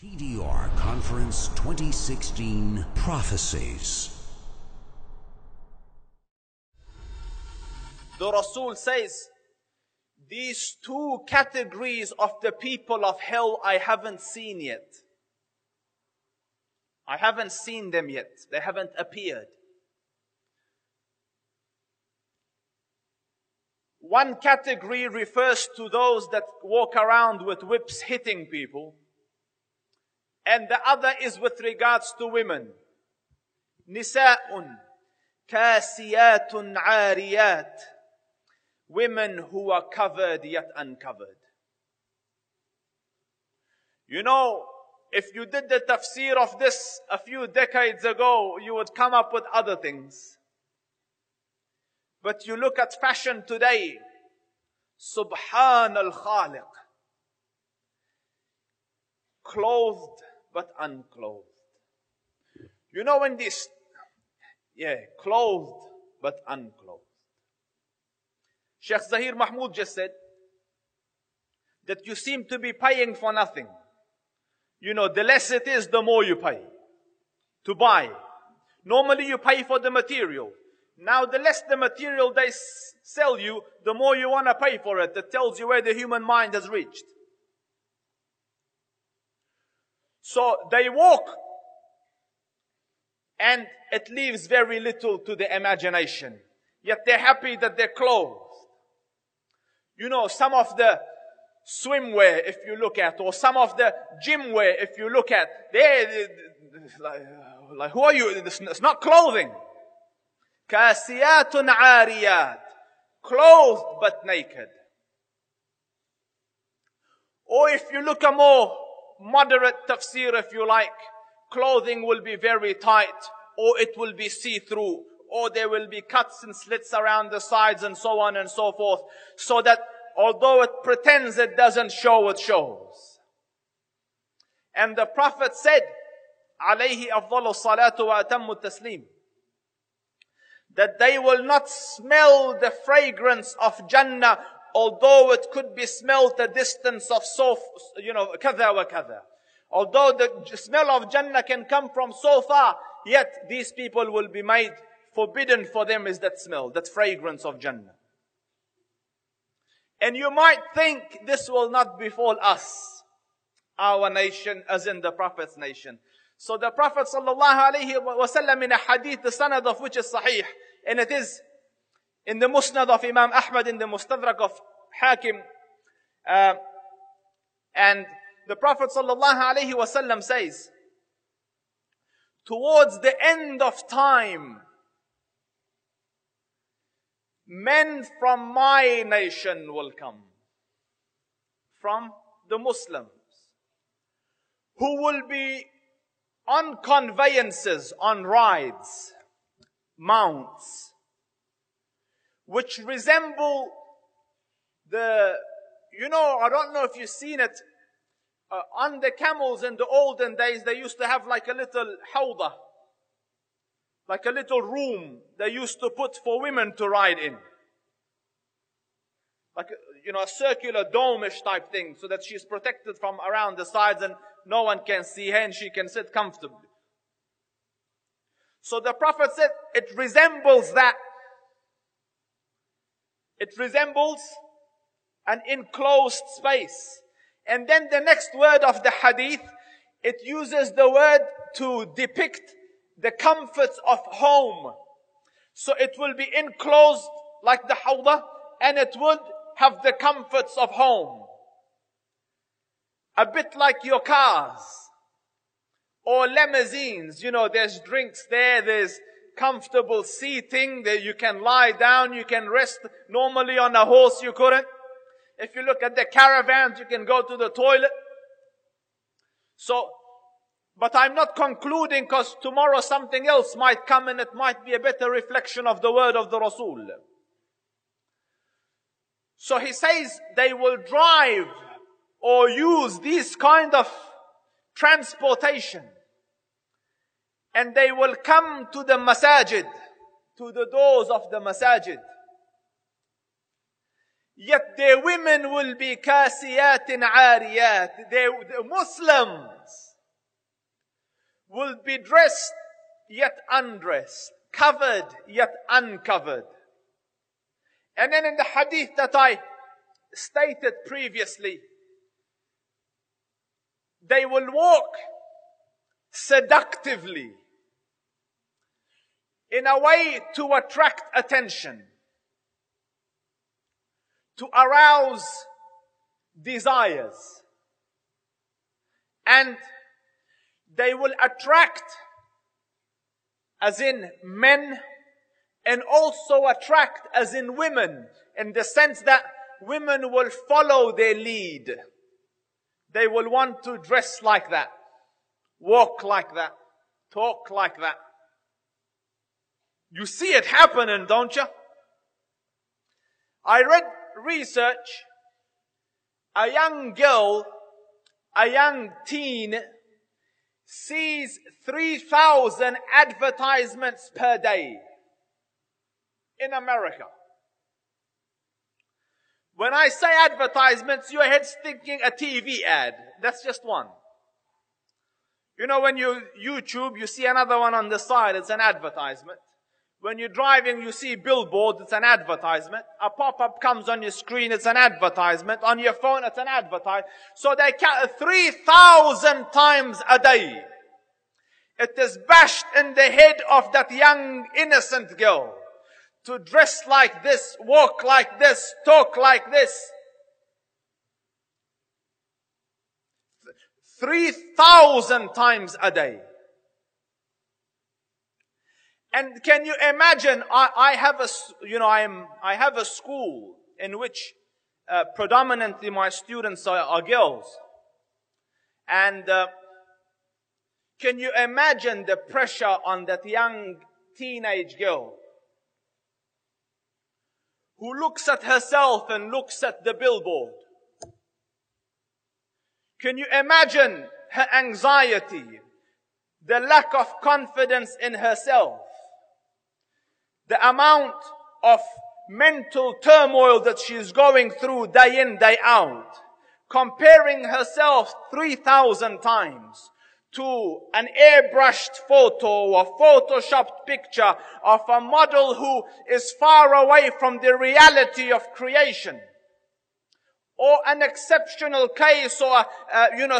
TDR Conference 2016 Prophecies. The Rasul says, these two categories of the people of hell I haven't seen yet. I haven't seen them yet. They haven't appeared. One category refers to those that walk around with whips hitting people. And the other is with regards to women. Nisa'un kasiyatun ariyat. Women who are covered yet uncovered. You know, if you did the tafsir of this a few decades ago, you would come up with other things. But you look at fashion today, Subhan al-Khaliq. Clothed but unclothed. You know when this, clothed but unclothed. Sheikh Zahir Mahmood just said that you seem to be paying for nothing. You know, the less it is, the more you pay to buy. Normally you pay for the material. Now the less the material they sell you, the more you want to pay for it. That tells you where the human mind has reached. So they walk and it leaves very little to the imagination. Yet they're happy that they're clothed. You know, some of the swimwear, if you look at, or some of the gym wear, if you look at, they're like, who are you? It's not clothing. Kasiyatun ariyat. Clothed but naked. Or if you look a more moderate tafsir, if you like, clothing will be very tight, or it will be see-through, or there will be cuts and slits around the sides and so on and so forth, so that although it pretends it doesn't show, it shows. And the Prophet said, alayhi afdalu salatu wa atammu taslim, that they will not smell the fragrance of Jannah, although it could be smelled a distance of kada wa kada. Although the smell of Jannah can come from so far, yet these people will be made forbidden for them is that smell, that fragrance of Jannah. And you might think this will not befall us, our nation, as in the Prophet's nation. So the Prophet ﷺ in a hadith, the sanad of which is sahih, and it is in the Musnad of Imam Ahmad, in the Mustadrak of Hakim, and the Prophet ﷺ says, towards the end of time, men from my nation will come, from the Muslims, who will be on conveyances, on rides, mounts, which resemble I don't know if you've seen it, on the camels in the olden days, they used to have like a little hawda, like a little room they used to put for women to ride in. Like, a circular dome-ish type thing, so that she's protected from around the sides and no one can see her and she can sit comfortably. So the Prophet said, it resembles that. It resembles an enclosed space. And then the next word of the hadith, it uses the word to depict the comforts of home. So it will be enclosed like the hawda, and it would have the comforts of home. A bit like your cars or limousines. There's drinks there, there's comfortable seating, there you can lie down, you can rest. Normally on a horse you couldn't. If you look at the caravans, you can go to the toilet. But I'm not concluding, because tomorrow something else might come and it might be a better reflection of the word of the Rasul. So he says they will drive or use these kind of transportation, and they will come to the masajid, to the doors of the masajid. Yet their women will be kasiyatin ariyat. The Muslims will be dressed yet undressed, covered yet uncovered. And then in the hadith that I stated previously, they will walk seductively in a way to attract attention, to arouse desires. And they will attract, as in men, and also attract, as in women, in the sense that women will follow their lead. They will want to dress like that, walk like that, talk like that. You see it happening, don't you? I read research. A young girl, a young teen, sees 3,000 advertisements per day in America. When I say advertisements, your head's thinking a TV ad. That's just one. You know, when you YouTube, you see another one on the side, it's an advertisement. When you're driving, you see billboards, it's an advertisement. A pop-up comes on your screen, it's an advertisement. On your phone, it's an advertisement. So they count 3,000 times a day. It is bashed in the head of that young, innocent girl to dress like this, walk like this, talk like this. 3,000 times a day. And can you imagine? I have a school in which predominantly my students are girls, and can you imagine the pressure on that young teenage girl who looks at herself and looks at the billboard? Can you imagine her anxiety, the lack of confidence in herself? The amount of mental turmoil that she's going through day in, day out, comparing herself 3,000 times to an airbrushed photo or photoshopped picture of a model who is far away from the reality of creation, or an exceptional case, or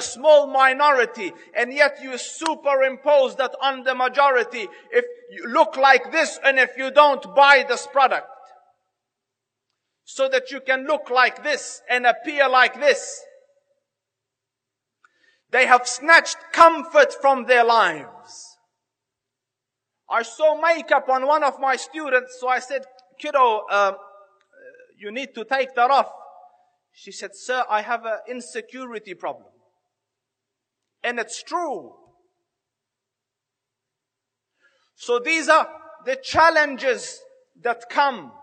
small minority, and yet you superimpose that on the majority. If you look like this, and if you don't, buy this product, so that you can look like this and appear like this. They have snatched comfort from their lives. I saw makeup on one of my students, so I said, "Kiddo, you need to take that off." She said, "Sir, I have an insecurity problem." And it's true. So these are the challenges that come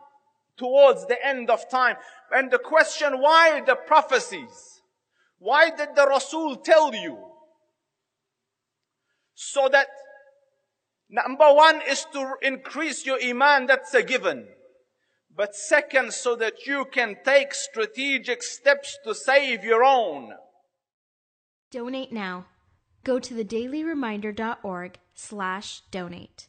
towards the end of time. And the question, why the prophecies? Why did the Rasul tell you? So that, number one is to increase your iman, that's a given. But second, so that you can take strategic steps to save your own. Donate now. Go to thedailyreminder.org/donate.